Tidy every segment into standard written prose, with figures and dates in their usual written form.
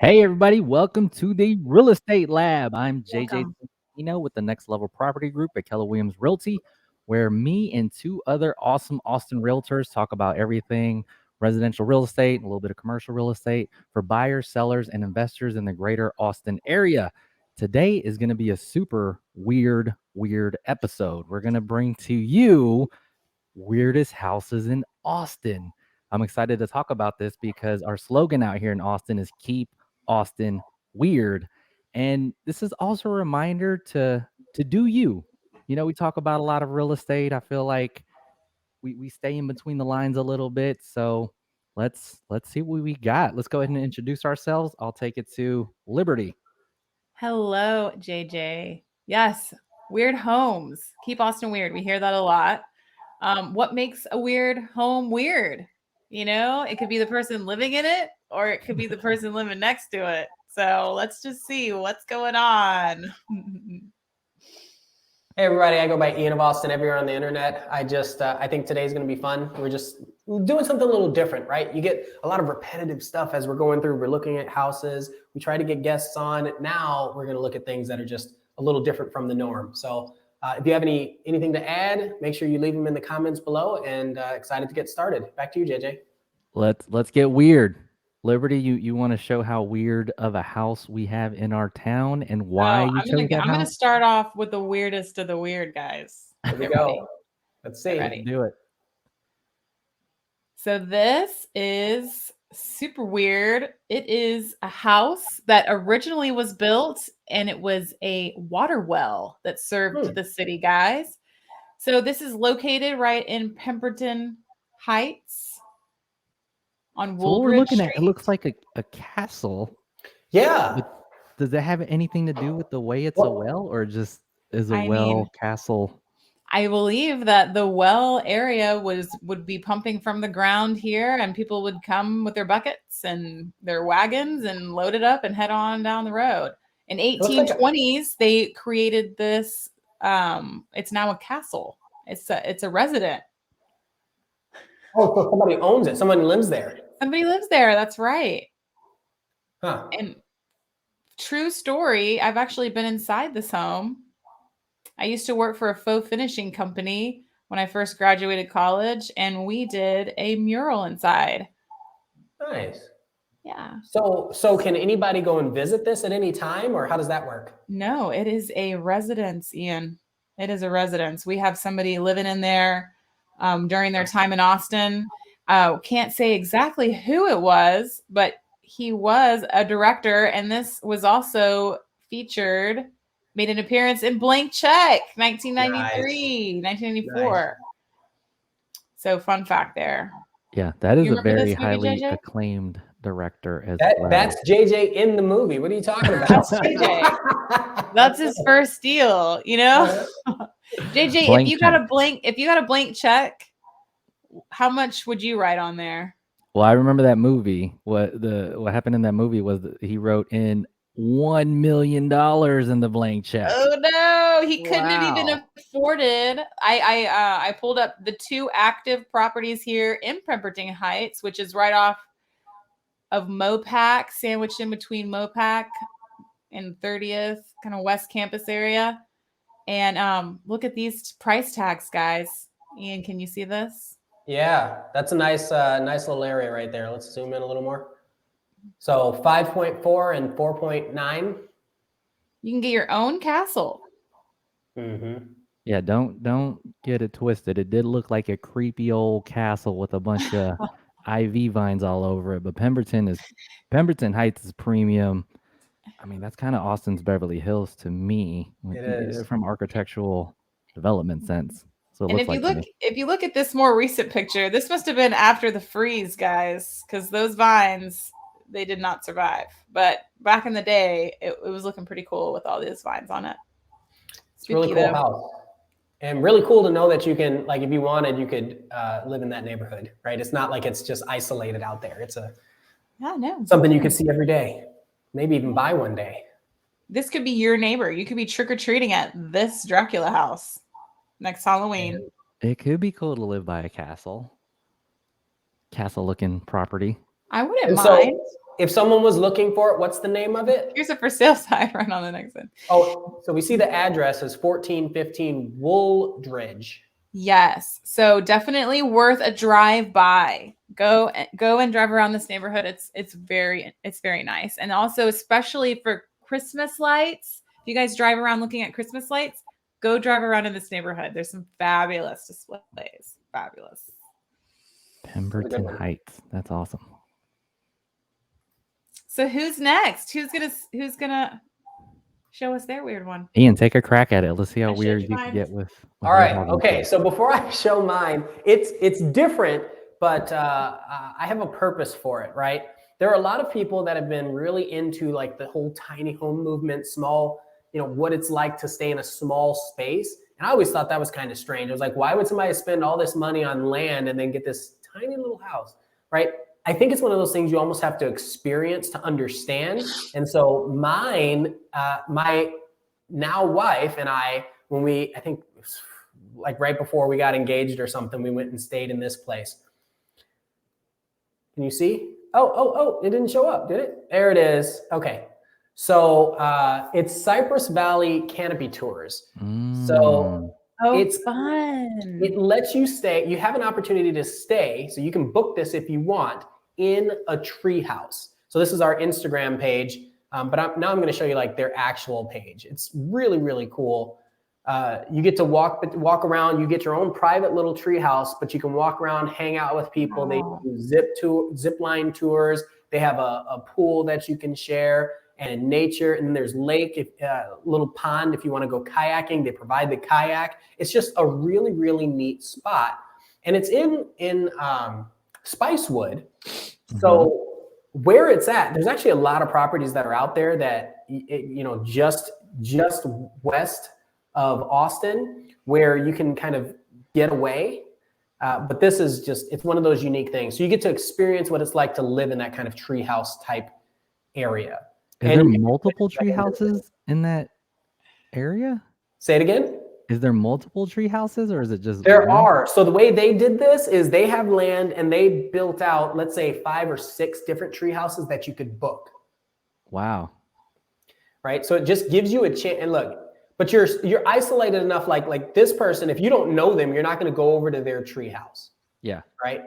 Hey everybody, welcome to the Real Estate Lab. I'm JJ Welcome. Tolentino with the Next Level Property Group at Keller Williams Realty, where me and two other awesome Austin realtors talk about everything residential real estate, a little bit of commercial real estate for buyers, sellers, and investors in the greater Austin area. Today is going to be a super weird episode. We're going to bring to you weirdest houses in Austin. I'm excited to talk about this because our slogan out here in Austin is keep Austin weird. And this is also a reminder to do you. You know, we talk about a lot of real estate. I feel like we stay in between the lines a little bit. So let's see what we got. Let's go ahead and introduce ourselves. I'll take it to Liberty. Hello, JJ. Yes, weird homes. Keep Austin weird. We hear that a lot. What makes a weird home weird? You know, it could be the person living in it, or it could be the person living next to it. So let's just see what's going on. Hey everybody, I go by Ian of Austin everywhere on the internet. I think today's going to be fun. We're doing something a little different, right? You get a lot of repetitive stuff as we're going through. We're looking at houses. We try to get guests on. Now we're going to look at things that are just a little different from the norm. So if you have anything to add, make sure you leave them in the comments below, and excited to get started. Back to you, JJ. Let's get weird. Liberty, you want to show how weird of a house we have in our town and why you chose that house? I'm going to start off with the weirdest of the weird, guys. Here we go. Let's see. Ready. Do it. So this is super weird. It is a house that originally was built, and it was a water well that served the city, guys. So this is located right in Pemberton Heights on Woolbridge what we're looking Street. at, it looks like a castle. Yeah. But does that have anything to do with the way it's a well, or just is a castle? I believe that the well area would be pumping from the ground here, and people would come with their buckets and their wagons and load it up and head on down the road. In 1820s, they created this. It's now a castle. It's a resident. Oh, so somebody owns it. Someone lives there. Somebody lives there. That's right. Huh. And true story, I've actually been inside this home. I used to work for a faux finishing company when I first graduated college, and we did a mural inside. Nice. Yeah. So can anybody go and visit this at any time, or how does that work? No, it is a residence, Ian. It is a residence. We have somebody living in there during their time in Austin. Can't say exactly who it was, but he was a director, and this was also made an appearance in Blank Check, 1993, 1994. Nice. So fun fact there. Yeah, that is a very highly acclaimed director as well. That's JJ in the movie. What are you talking about? That's JJ. That's his first deal, you know? JJ, if you got a blank check, how much would you write on there? Well, I remember that movie. What happened in that movie was that he wrote in $1 million in the blank check. Oh no, he couldn't have even afforded. I pulled up the two active properties here in Pemberton Heights, which is right off of Mopac, sandwiched in between Mopac and 30th, kind of West Campus area. And look at these price tags, guys. Ian, can you see this? Yeah, that's a nice little area right there. Let's zoom in a little more. So 5.4 and 4.9. You can get your own castle. Mm-hmm. Yeah, don't get it twisted. It did look like a creepy old castle with a bunch of IV vines all over it. But Pemberton Heights is premium. I mean, that's kind of Austin's Beverly Hills to me, It is. from architectural development sense. So it And looks like to me. if you look at this more recent picture, this must have been after the freeze, guys, because those vines, they did not survive. But back in the day, it was looking pretty cool with all these vines on it. It's a really cool house. And really cool to know that you can, like, if you wanted, you could live in that neighborhood, right? It's not like it's just isolated out there. It's something you could see every day, maybe even buy one day. This could be your neighbor. You could be trick-or-treating at this Dracula house next Halloween. It could be cool to live by a castle-looking property. I wouldn't mind. So if someone was looking for it, what's the name of it? Here's a for sale sign right on the next one. Oh, so we see the address is 1415 Wooldridge. Yes. So definitely worth a drive by. Go and drive around this neighborhood. It's very nice. And also, especially for Christmas lights, if you guys drive around looking at Christmas lights, go drive around in this neighborhood. There's some fabulous displays. Fabulous. Pemberton Heights. That's awesome. So who's next? Who's gonna show us their weird one? Ian, take a crack at it. Let's see how weird you can get with All right. Okay. So before I show mine, it's different, but I have a purpose for it, right? There are a lot of people that have been really into like the whole tiny home movement, small, what it's like to stay in a small space. And I always thought that was kind of strange. I was like, why would somebody spend all this money on land and then get this tiny little house, right? I think it's one of those things you almost have to experience to understand. And so mine, my now wife and I, I think it was like right before we got engaged or something, we went and stayed in this place. Can you see? Oh, it didn't show up, did it? There it is. Okay. So it's Cypress Valley Canopy Tours. So it's fun. It lets you stay. You have an opportunity to stay. So you can book this if you want in a tree house. So this is our Instagram page. But now I'm going to show you like their actual page. It's really, really cool. You get to walk around. You get your own private little tree house, but you can walk around, hang out with people. Wow. They do zip line tours. They have a pool that you can share, and nature. And then there's lake, little pond if you want to go kayaking. They provide the kayak. It's just a really, really neat spot, and it's in Spicewood. So where it's at, there's actually a lot of properties that are out there that, just west of Austin where you can kind of get away. But this is it's one of those unique things. So you get to experience what it's like to live in that kind of treehouse type area. Is there multiple tree houses in that area? Say it again. Is there multiple tree houses, or is it just there are? So the way they did this is they have land and they built out, let's say 5 or 6 different tree houses that you could book. Wow. Right. So it just gives you a chance. And look, but you're isolated enough. Like this person, if you don't know them, you're not going to go over to their tree house. Yeah. Right.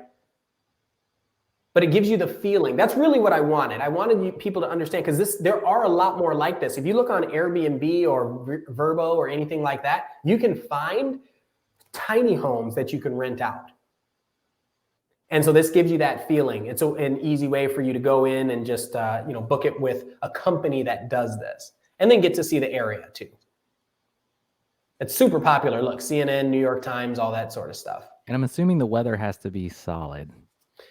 But it gives you the feeling. That's really what I wanted. I wanted people to understand, because there are a lot more like this. If you look on Airbnb or Vrbo or anything like that, you can find tiny homes that you can rent out. And so this gives you that feeling. It's an easy way for you to go in and just book it with a company that does this, and then get to see the area too. It's super popular. Look, CNN, New York Times, all that sort of stuff. And I'm assuming the weather has to be solid.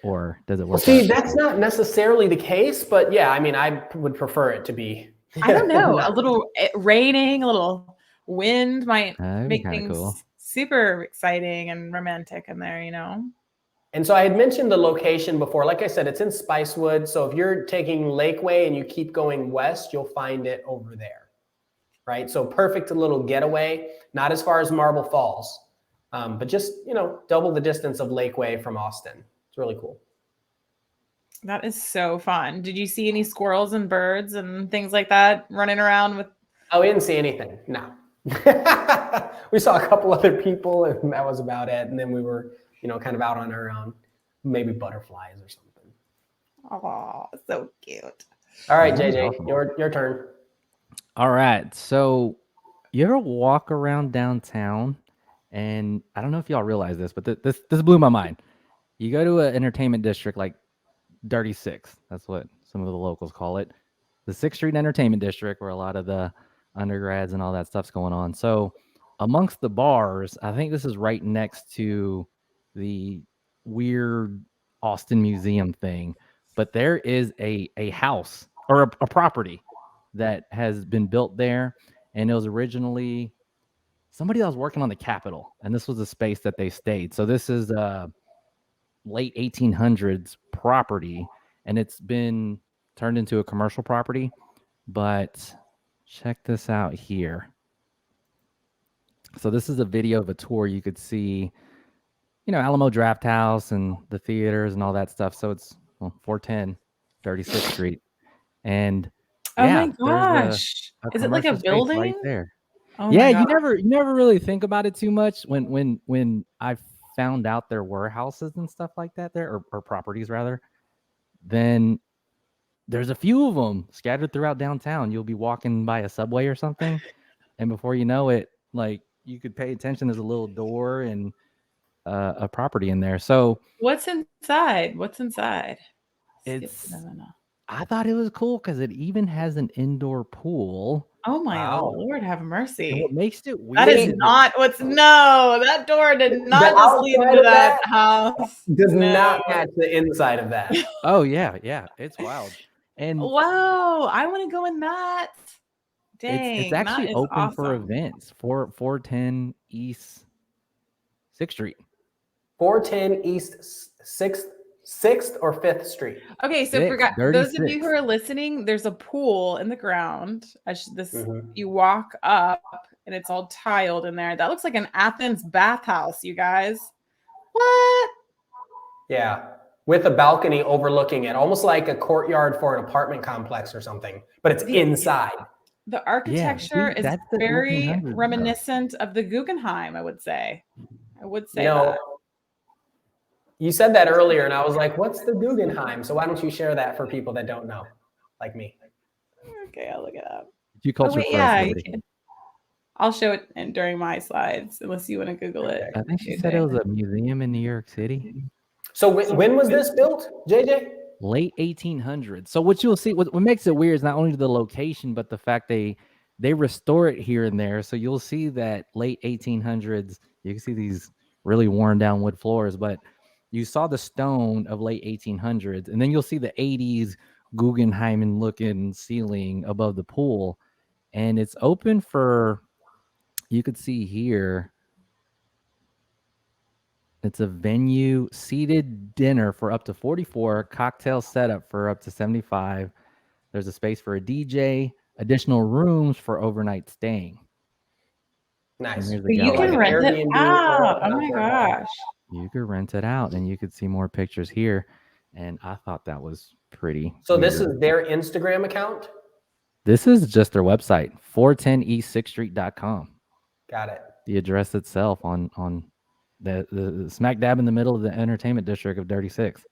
Or does it work? Well, see, that's not necessarily the case, but yeah, I mean, I would prefer it to be. I don't know, a little raining, a little wind might make things cool. Super exciting and romantic in there, And so I had mentioned the location before. Like I said, it's in Spicewood. So if you're taking Lakeway and you keep going west, you'll find it over there, right? So perfect little getaway, not as far as Marble Falls, but just, double the distance of Lakeway from Austin. It's really cool. That is so fun. Did you see any squirrels and birds and things like that running around with? Oh, we didn't see anything. No. We saw a couple other people, and that was about it. And then we were, kind of out on our own, maybe butterflies or something. Oh, so cute. All right, JJ, awesome. Your turn. All right. So You ever walk around downtown, and I don't know if y'all realize this, but this blew my mind. You go to an entertainment district like Dirty Six. That's what some of the locals call it. The 6th Street Entertainment District, where a lot of the undergrads and all that stuff's going on. So, amongst the bars, I think this is right next to the weird Austin Museum thing. But there is a house or a property that has been built there, and it was originally somebody that was working on the Capitol, and this was a space that they stayed. So this is late 1800s property, and it's been turned into a commercial property. But check this out here. So this is a video of a tour. You could see, Alamo Draft House and the theaters and all that stuff. So it's 410 36th Street. And Oh yeah, my there's gosh. a Is it like a commercial space right building? there. Oh Yeah, my gosh. you never really think about it too much when I found out there were houses and stuff like that there, or properties rather. Then there's a few of them scattered throughout downtown. You'll be walking by a Subway or something, and before you know it, like you could pay attention. There's a little door and a property in there. So What's inside? What's inside? it's. I thought it was cool because it even has an indoor pool. Oh my Wow. Lord, have And mercy. what makes it weird? That is not what's that door did not just lead outside into of that that house. Does No. not match the inside of that. Oh yeah, it's wild. And Wow, I want to go in that. Dang, it's actually that is open for awesome. events. 410 East 6th Street. 410 East 6th or 5th Street. Okay, so for those of you who are listening, there's a pool in the ground. You walk up and it's all tiled in there. That looks like an Athens bathhouse, you guys. What? Yeah, with a balcony overlooking it, almost like a courtyard for an apartment complex or something, but it's inside. The architecture is very reminiscent of the Guggenheim, I would say. That. You said that earlier, and I was like, what's the Guggenheim? So why don't you share that for people that don't know, like me? Okay, I'll look it up. You culture I'll show it during my slides, unless you want to Google it. I think she said it was a museum in New York City. So when was this built, JJ? Late 1800s. So what you'll see, what makes it weird is not only the location, but the fact they restore it here and there. So you'll see that late 1800s, you can see these really worn down wood floors, but you saw the stone of late 1800s, and then you'll see the 80s Guggenheim looking ceiling above the pool. And it's open for, you could see here, it's a venue, seated dinner for up to 44, cocktail setup for up to 75. There's a space for a DJ, additional rooms for overnight staying. Nice. So you can rent it out. Oh my gosh. You could rent it out, and you could see more pictures here. And I thought that was pretty. So weird. This is their Instagram account? This is just their website, 410east6street.com. Got it. The address itself on the smack dab in the middle of the entertainment district of Dirty Six.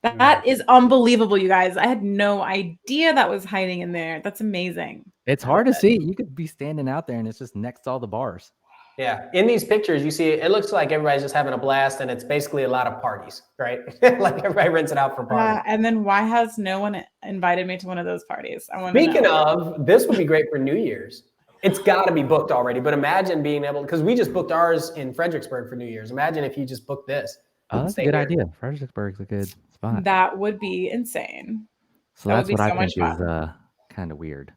That is unbelievable, you guys. I had no idea that was hiding in there. That's amazing. It's hard to see. You could be standing out there and it's just next to all the bars. Yeah. In these pictures, you see it looks like everybody's just having a blast, and it's basically a lot of parties, right? Like everybody rents it out for parties. And then why has no one invited me to one of those parties? Speaking of, this would be great for New Year's. It's got to be booked already, but imagine being able, because we just booked ours in Fredericksburg for New Year's. Imagine if you just booked this. Oh, that's a good idea. Fredericksburg's a good spot. That would be insane. So that's what I think is kind of weird.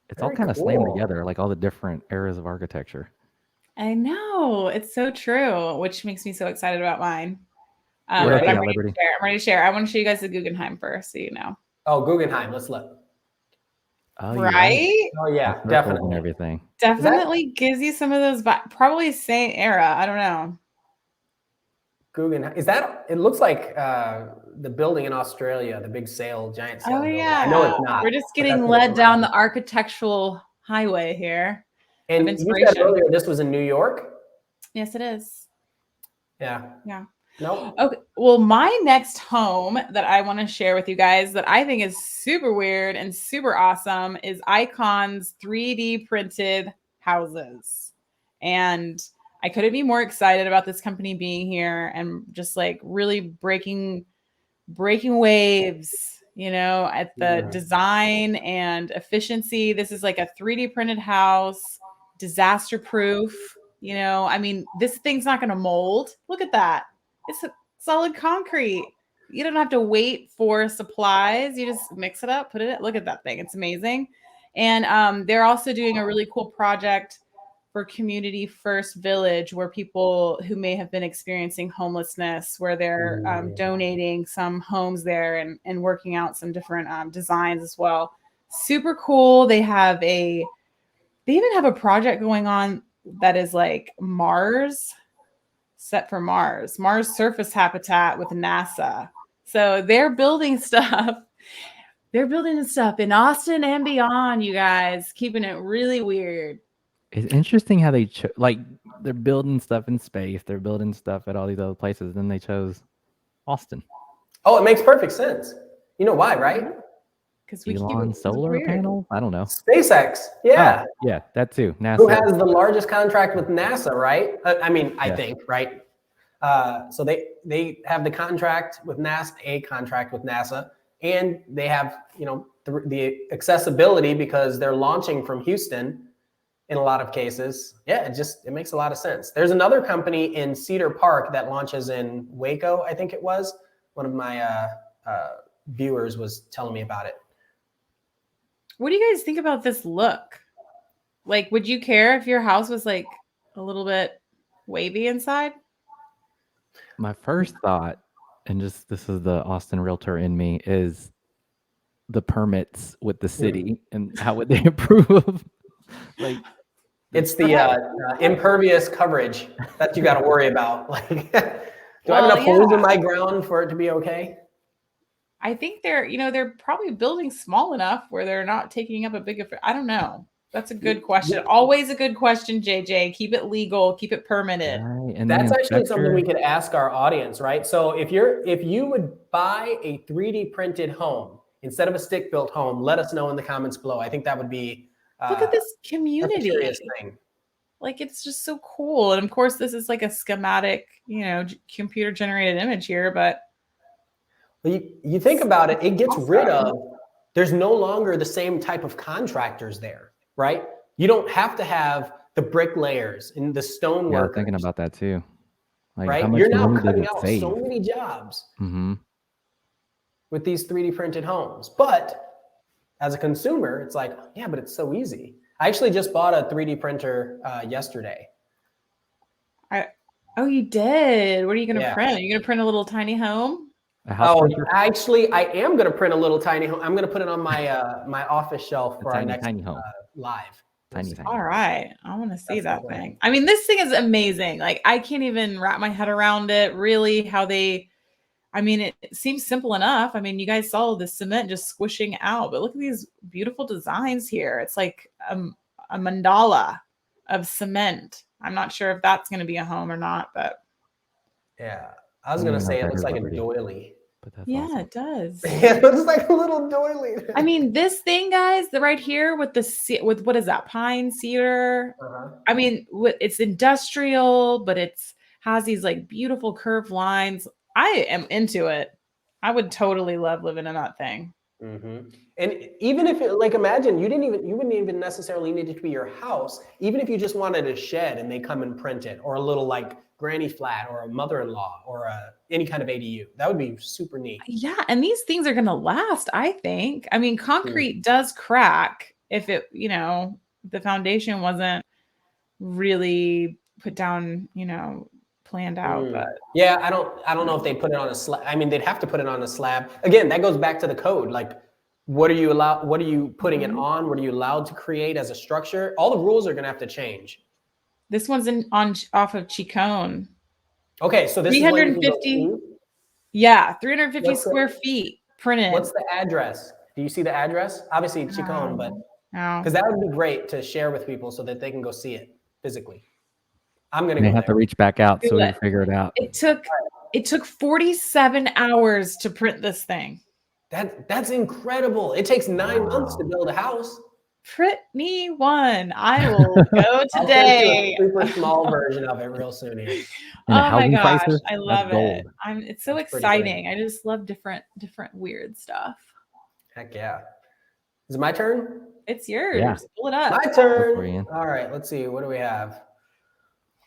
It's all kind of slammed together, like all the different eras of architecture. I know. It's so true, which makes me so excited about mine. I'm ready to share. I want to show you guys the Guggenheim first, so you know. Oh, Guggenheim. Let's look. Oh, right? Oh, yeah, definitely. And everything. Definitely gives you some of those, probably same era. I don't know. Guggenheim. Is that, it looks like the building in Australia, the big giant sail. Oh, yeah. I know it's not. We're just getting led down the architectural highway here. And you said earlier this was in New York? Yes, it is. Yeah. Yeah. Nope. Okay. Well, my next home that I want to share with you guys that I think is super weird and super awesome is Icon's 3D printed houses. And I couldn't be more excited about this company being here and just like really breaking waves, at the design and efficiency. This is like a 3D printed house, disaster proof. I mean, this thing's not going to mold. Look at that. It's a solid concrete. You don't have to wait for supplies. You just mix it up, put it in. Look at that thing. It's amazing. And they're also doing a really cool project for Community First Village, where people who may have been experiencing homelessness, where they're donating some homes there and working out some different designs as well. Super cool. They even have a project going on that is like set for Mars surface habitat with NASA. So they're building stuff. They're building stuff in Austin and beyond, you guys, keeping it really weird. It's interesting how they like they're building stuff in space, they're building stuff at all these other places, then they chose Austin. Oh, it makes perfect sense. You know why, right? Because we Elon solar panel? I don't know. SpaceX. Yeah. Oh, yeah, that too. NASA. Who has the largest contract with NASA, right? I think, right? So they have the contract with NASA, and they have, the accessibility because they're launching from Houston in a lot of cases. Yeah, it makes a lot of sense. There's another company in Cedar Park that launches in Waco, I think it was. One of my viewers was telling me about it. What do you guys think about this look? Like, would you care if your house was like a little bit wavy inside? My first thought, and this is the Austin realtor in me, is the permits with the city and how would they approve? Like, it's the impervious coverage that you got to worry about. Like, do I have enough holes in my ground for it to be okay? I think they're probably building small enough where they're not taking up a big. I don't know. That's a good question. Yeah. Always a good question, JJ. Keep it legal. Keep it permitted. Right. And that's actually something we could ask our audience, right? So if you would buy a 3D printed home instead of a stick-built home, let us know in the comments below. I think that would be. Look at this community. That's a curious thing. Like, it's just so cool. And of course, this is like a schematic, computer generated image here, but. Well, you think about it, it gets rid of, there's no longer the same type of contractors there, right? You don't have to have the bricklayers and the stone workers. Yeah, thinking about that too. Like, right? You're now cutting out so many jobs with these 3D printed homes. But as a consumer, it's like, yeah, but it's so easy. I actually just bought a 3D printer yesterday. Oh, you did? What are you going to print? Are you going to print a little tiny home? Actually, I am going to print a little tiny home. I'm going to put it on my my office shelf for our next tiny home. Live. Tiny. All right. I want to see that thing. I mean, this thing is amazing. Like, I can't even wrap my head around it, really, how it seems simple enough. I mean, you guys saw the cement just squishing out, but look at these beautiful designs here. It's like a mandala of cement. I'm not sure if that's going to be a home or not, but. Yeah. I was going to say it looks like a doily. But that's yeah, awesome. It does. Yeah, it looks like a little doily. I mean, this thing, guys, right here with with what is that? Pine, cedar. I mean, it's industrial, but has these like beautiful curved lines. I am into it. I would totally love living in that thing. And even if imagine you wouldn't even necessarily need it to be your house. Even if you just wanted a shed and they come and print it, or a little like granny flat, or a mother-in-law, or any kind of ADU, that would be super neat. Yeah, and these things are going to last, I think. I mean, concrete does crack if it, the foundation wasn't really put down, planned out. But yeah, I don't know if they put it on a slab. I mean, they'd have to put it on a slab. Again, that goes back to the code. Like, what are you putting it on? What are you allowed to create as a structure? All the rules are going to have to change. This one's off of Chicone. Okay, so this 350. Is yeah, 350 square feet printed. What's the address? Do you see the address? Obviously Chicone, but because that would be great to share with people so that they can go see it physically. I'm gonna. They have to reach back out so we can figure it out. It took It took 47 hours to print this thing. That's incredible. It takes 9 months to build a house. Print me one. I will go I'll today. send you a super small version of it real soon here. And Oh my housing gosh, prices, I that's love it. gold. It's so That's pretty good. exciting. I just love different weird stuff. Heck yeah. Is it my turn? It's yours. Yeah. Pull it up. My for turn. you. All right, let's see. What do we have?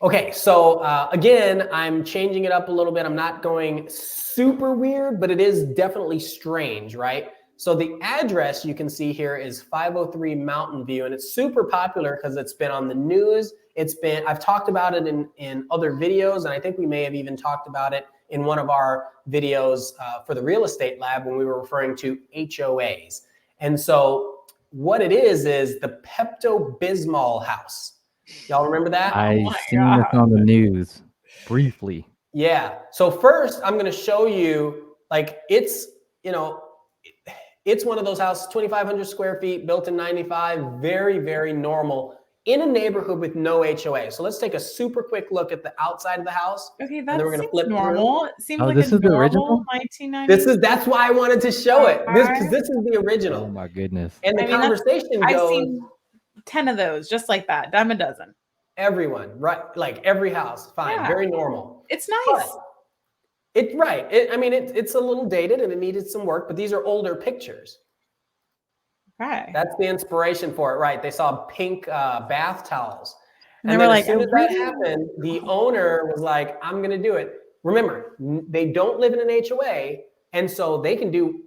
Okay, so again, I'm changing it up a little bit. I'm not going super weird, but it is definitely strange, right? So the address you can see here is 503 Mountain View, and it's super popular because it's been on the news. I've talked about it in other videos, and I think we may have even talked about it in one of our videos for the real estate lab when we were referring to HOAs. And so what it is the Pepto-Bismol House. Y'all remember that? I seen this on the news briefly. Yeah. So first, I'm going to show you, like, it's one of those houses, 2,500 square feet, built in 95, very, very normal in a neighborhood with no HOA. So let's take a super quick look at the outside of the house. Okay, and that then we're gonna seems flip normal. through. It seems Oh, like this a is the normal original? 1990s. That's why I wanted to show it. Because this is the Oh original. my goodness. And the I mean, conversation I've goes, seen 10 of those just like that, dime a dozen. everyone, right? Like every house, fine, Yeah. very normal. It's nice. It's a little dated and it needed some work, but these are older pictures. Okay. That's the inspiration for it, right? They saw pink bath towels. And And they then were as like, soon as that "Really?" happened, the owner was like, I'm going to do it. Remember, they don't live in an HOA, and so they can do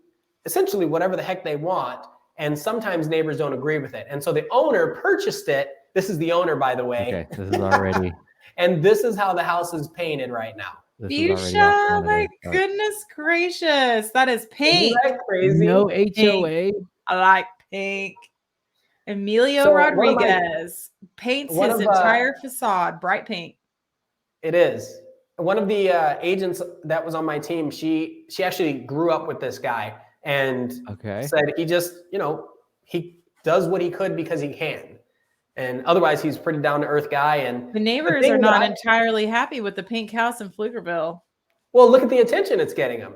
essentially whatever the heck they want. And sometimes neighbors don't agree with it. And so the owner purchased it. This is the owner, by the way. Okay, this is already. And this is how the house is painted right now. This is already off Fuchsia, on a my good start. goodness gracious. That is pink. Isn't that crazy? No HOA. I like pink. Emilio So one of my- Rodriguez paints one his of, entire facade bright pink. It is. One of the agents that was on my team, she actually grew up with this guy and Okay. said he just, he does what he could because he can. And otherwise, he's a pretty down-to-earth guy. And The neighbors thing are not that entirely happy with the pink house in Pflugerville. well, look at the attention it's getting him.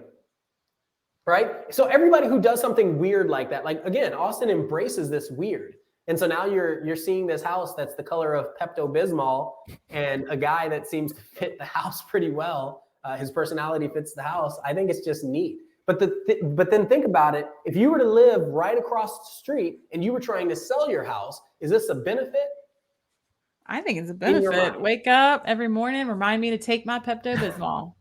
Right? So everybody who does something weird like that, like, again, Austin embraces this weird. And so now you're seeing this house that's the color of Pepto-Bismol and a guy that seems to fit the house pretty well. His personality fits the house. I think it's just neat. But then think about it. If you were to live right across the street and you were trying to sell your house, is this a benefit? I think it's a In your benefit. mind. Wake up every morning, remind me to take my Pepto-Bismol.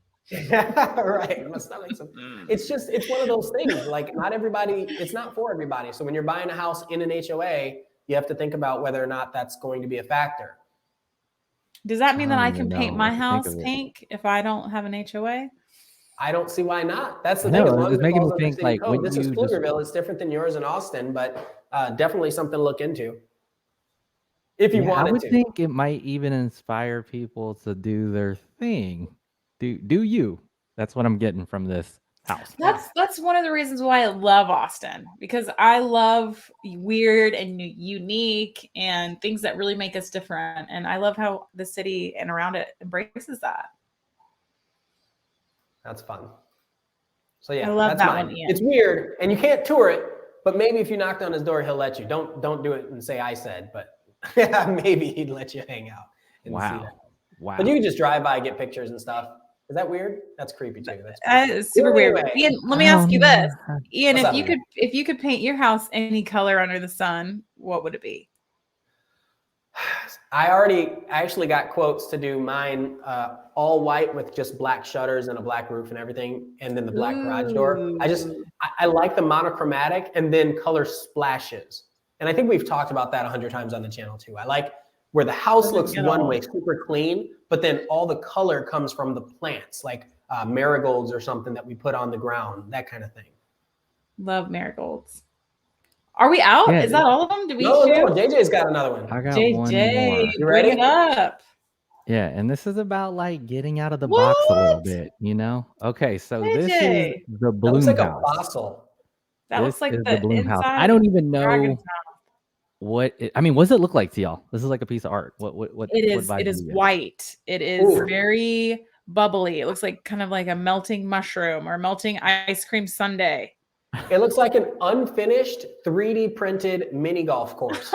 Right. My stomach's it's one of those things. Like, not everybody, it's not for everybody. So when you're buying a house in an HOA, you have to think about whether or not that's going to be a factor. Does that mean that I I don't can even paint know my what to think house of it. pink if I don't have an HOA? I don't see why not. That's the I thing. know, As long as it's it making falls me under think, city like, code, when this is you just- Pflugerville. It's different than yours in Austin, but definitely something to look into. If you Yeah, wanted I would to. think it might even inspire people to do their thing. Do you? That's what I'm getting from this house. That's one of the reasons why I love Austin, because I love weird and unique and things that really make us different. And I love how the city and around it embraces that. That's fun. So yeah, I love that's that mine. one, Ian. It's weird, and you can't tour it, but maybe if you knocked on his door, he'll let you. Don't do it and say I said, but maybe he'd let you hang out and see Wow. it. Wow. But you can just drive by, get pictures and stuff. Is that weird? That's creepy too. That's creepy. It's super Well, weird. anyway. Ian, let me ask you this. Ian, What's if up? you could paint your house any color under the sun, what would it be? I actually got quotes to do mine all white with just black shutters and a black roof and everything, and then the black garage door. I like the monochromatic and then color splashes. And I think we've talked about that 100 times on the channel too. I like where the house looks one way, super clean, but then all the color comes from the plants, like marigolds or something that we put on the ground, that kind of thing. Love marigolds. Are we out? Yeah, Is that all of them? Do we No, shoot? JJ's got another one. I got one more. JJ, You bring ready? it up. Yeah, and this is about like getting out of the box a little What? bit, you know? Okay, so this is JJ. the That bloom looks like a house. fossil. That This looks like is the bloom house. inside I don't even know dragon's what it, I mean, what does it look like to y'all? This is like a piece of art. What It what is vibe it do is you get? white. It is Ooh. very bubbly. It looks like kind of like a melting mushroom or melting ice cream sundae. It looks like an unfinished 3D printed mini golf course.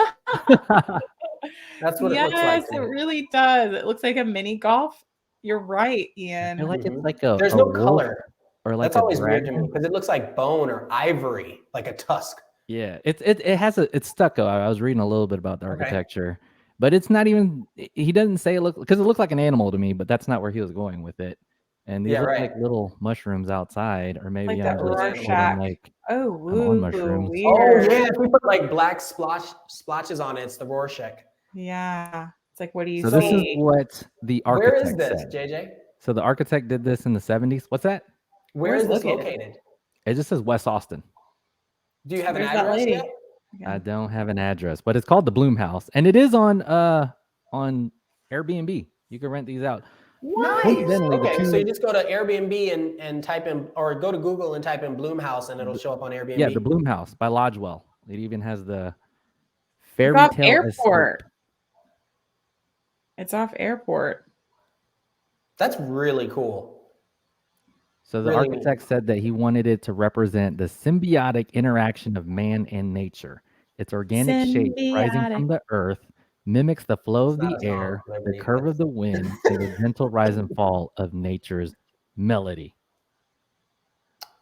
That's what it looks like. Yes, it really does. It looks like a mini golf. You're right, I Ian. feel like it's like a There's a no wolf color. or like That's a always weird to me dragon. because it looks like bone or ivory, like a tusk. Yeah, it has it's stucco. I was reading a little bit about the Okay. architecture, but it's not even. He doesn't say it look because it looked like an animal to me, but that's not where he was going with it. And these Yeah, look right. like little mushrooms outside, or maybe Like I'm that just Rorschach. holding like Oh, I'm on woo, mushrooms. weird. Oh yeah, if we put like black splotches on it, it's the Rorschach. Yeah. It's like, what do you So this is see? what the Where is architect this, said. JJ? So the architect did this in the 70s. What's that? Where Where's is this located? located? It just says West Austin. Do you have There's an that address lady. yet? Okay. I don't have an address, but it's called the Bloom House, and it is on Airbnb. You can rent these out. Nice. Coincidentally, the Okay, so two- you just go to Airbnb and type in, or go to Google and type in Bloom House, and it'll show up on Airbnb. Yeah, the Bloom House by Lodgewell. It even has the It's fairy off tale airport. escape. It's off airport. That's really cool. So the Really neat. architect said that he wanted it to represent the symbiotic interaction of man and nature. Its organic shape rising Symbiotic. from the earth mimics the flow of It's the not a song, air, the Liberty. curve of the wind, and the gentle rise and fall of nature's melody.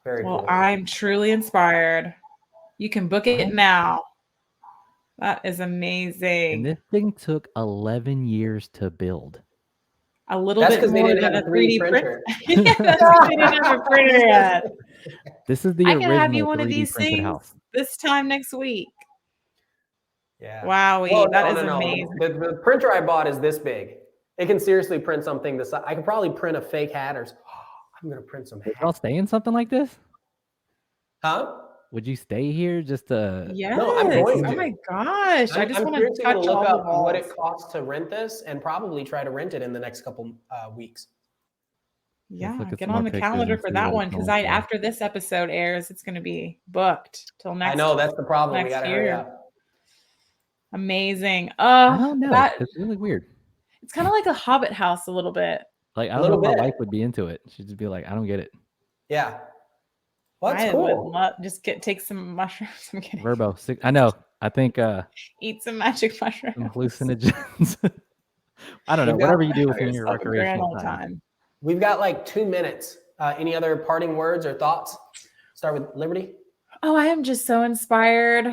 Very Well, cool. I'm truly inspired. You can book it now. That is And amazing. this thing took 11 years to build. A little That's bit because they more didn't than have a a 3D 3D printer. Yeah, that's because they didn't have a printer yet. This is the I can original have you one of 3D these printed things house. this time next week. Yeah. Wowie, Well, that no, is no, no. amazing. The printer I bought is this big. It can seriously print something this. I could probably print a fake hat, or I'm gonna print some Would y'all hats. stay in something like this? Huh? Would you stay here just to? Yes. No, I'm going Oh to. my gosh. I just I'm want to seriously gonna touch look all the up what it walls. costs to rent this, and probably try to rent it in the next couple weeks. Yeah, look at get some on more the pictures calendar and for see that what one it's because going for. after this episode airs, it's going to be booked till next. I know that's the problem. We next gotta hurry year. up. Amazing. I don't know. That It's really weird. it's kind of like a Hobbit house a little bit. Like I A don't know little if my bit. wife would be into it. She'd just be like, I don't get it. Yeah. Well, that's I cool. would just take some mushrooms. I'm kidding. Verbo. I know. I think Eat some magic mushrooms. some hallucinogens. I don't know. We've got- Whatever you do Have within your yourself a grand recreational old time. We've got like 2 minutes. Any other parting words or thoughts? Start with Liberty. Oh, I am just so inspired.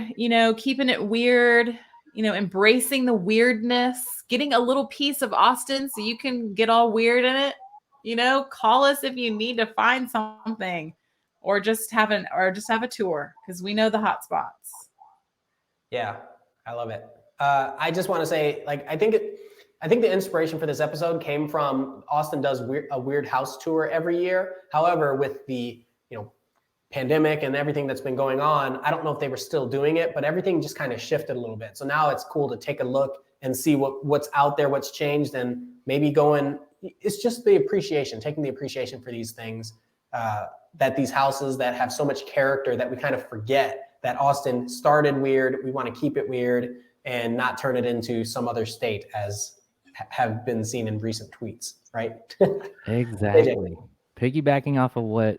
Keeping it weird. Embracing the weirdness. Getting a little piece of Austin so you can get all weird in it. Call us if you need to find something, or just have a tour because we know the hot spots. Yeah, I love it. I just want to say, like, I think the inspiration for this episode came from Austin does a weird house tour every year. However, with the pandemic and everything that's been going on, I don't know if they were still doing it, but everything just kind of shifted a little bit. So now it's cool to take a look and see what's out there, what's changed, and maybe it's just the appreciation, taking the appreciation for these things, that these houses that have so much character that we kind of forget that Austin started weird. We want to keep it weird and not turn it into some other state as have been seen in recent tweets, right? Exactly. Piggybacking off of what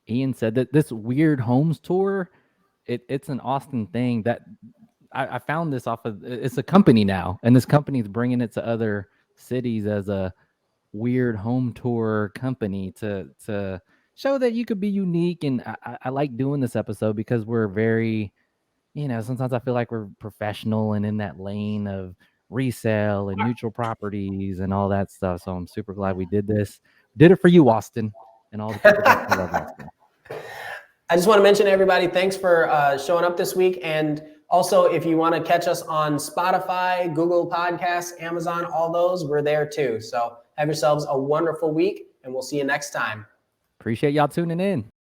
Ian said, that this weird homes tour, it's an Austin thing that I found this off of. It's a company now, and this company is bringing it to other cities as a weird home tour company to show that you could be unique. And I like doing this episode because we're very, sometimes I feel like we're professional and in that lane of resale and neutral properties and all that stuff. So I'm super glad we did this. Did it for you, Austin, and all the people that love Austin. I just want to mention, everybody, thanks for showing up this week. And also, if you want to catch us on Spotify, Google Podcasts, Amazon, all those, we're there too. So have yourselves a wonderful week, and we'll see you next time. Appreciate y'all tuning in.